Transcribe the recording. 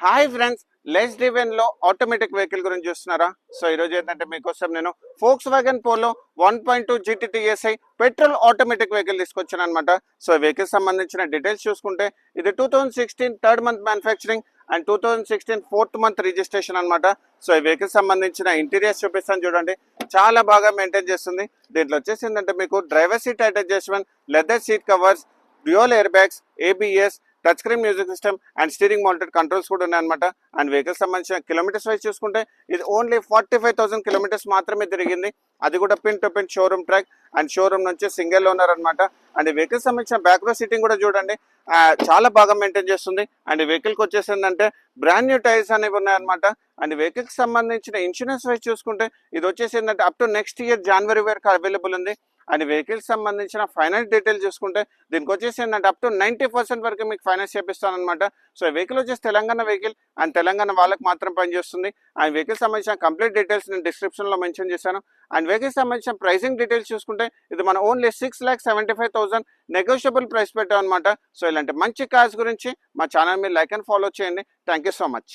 Hi friends, లెస్ డివెన్ లో ఆటోమేటిక్ వెహికల్ గురించి చూస్తున్నారా? సో ఈ రోజు ఏంటంటే మీకోసం నేను Volkswagen Polo 1.2 GT TSI petrol automatic vehicle తీసుకొచ్చాను అనమాట. సో వెహికల్ సంబంధించిన డీటెయిల్స్ చూసుకుంటే ఇది 2016 third month manufacturing and 2016 fourth month registration అనమాట. సో ఈ వెహికల్ సంబంధించిన ఇంటీరియర్స్ చూపిస్తాను చూడండి, చాలా బాగా మెయింటైన్ చేస్తుంది. దీంట్లో వచ్చేసి ఏంటంటే మీకు driver seat adjustment, leather seat covers, dual air bags, ABS, touch screen music system and steering mounted controls కూడా ఉన్నాయన్నమాట. అండ్ వెహికల్ సంబంధించిన కిలోమీటర్స్ వైజ్ చూసుకుంటే ఇది ఓన్లీ 45,000 కిలోమీటర్స్ మాత్రమే తిరిగింది. అది కూడా pin to pin showroom track and showroom నుంచి సింగిల్ ఓనర్ అనమాట. అండ్ ఈ వెహికల్ సంబంధించిన బ్యాక్ రో సీటింగ్ కూడా చూడండి, చాలా బాగా మెయింటైన్ చేస్తుంది. అండ్ ఈ వెహికల్కి వచ్చేసి ఏంటంటే బ్రాండ్ న్యూ టైర్స్ అనేవి ఉన్నాయన్నమాట. అండ్ వెహికల్కి సంబంధించిన ఇన్సూరెన్స్ వైజ్ చూసుకుంటే ఇది వచ్చేసి ఏంటంటే అప్ టు నెక్స్ట్ ఇయర్ జనవరి వరకు అవైలబుల్ ఉంది. అండ్ వెహికల్స్ సంబంధించిన ఫైనాన్స్ డీటెయిల్ చూసుకుంటే దీనికి వచ్చేసి ఏంటంటే అప్ టు 90% వరకు మీకు ఫైనాన్స్ చేపిస్తాను అనమాట. సో వెహికల్ వచ్చేసి తెలంగాణ వెహికల్ అండ్ తెలంగాణ వాళ్ళకి మాత్రం పనిచేస్తుంది. అండ్ వెహికల్ సంబంధించిన కంప్లీట్ డీటెయిల్స్ నేను డిస్క్రిప్షన్లో మెన్షన్ చేశాను. అండ్ వెహికల్ సంబంధించిన ప్రైసింగ్ డీటెయిల్స్ చూసుకుంటే ఇది మన ఓన్లీ 6,75,000 నెగోషియబుల్ ప్రైస్ పెట్టాం అనమాట. సో ఇలాంటి మంచి కార్స్ గురించి మా ఛానల్ మీరు లైక్ అండ్ ఫాలో చేయండి. Thank you so much.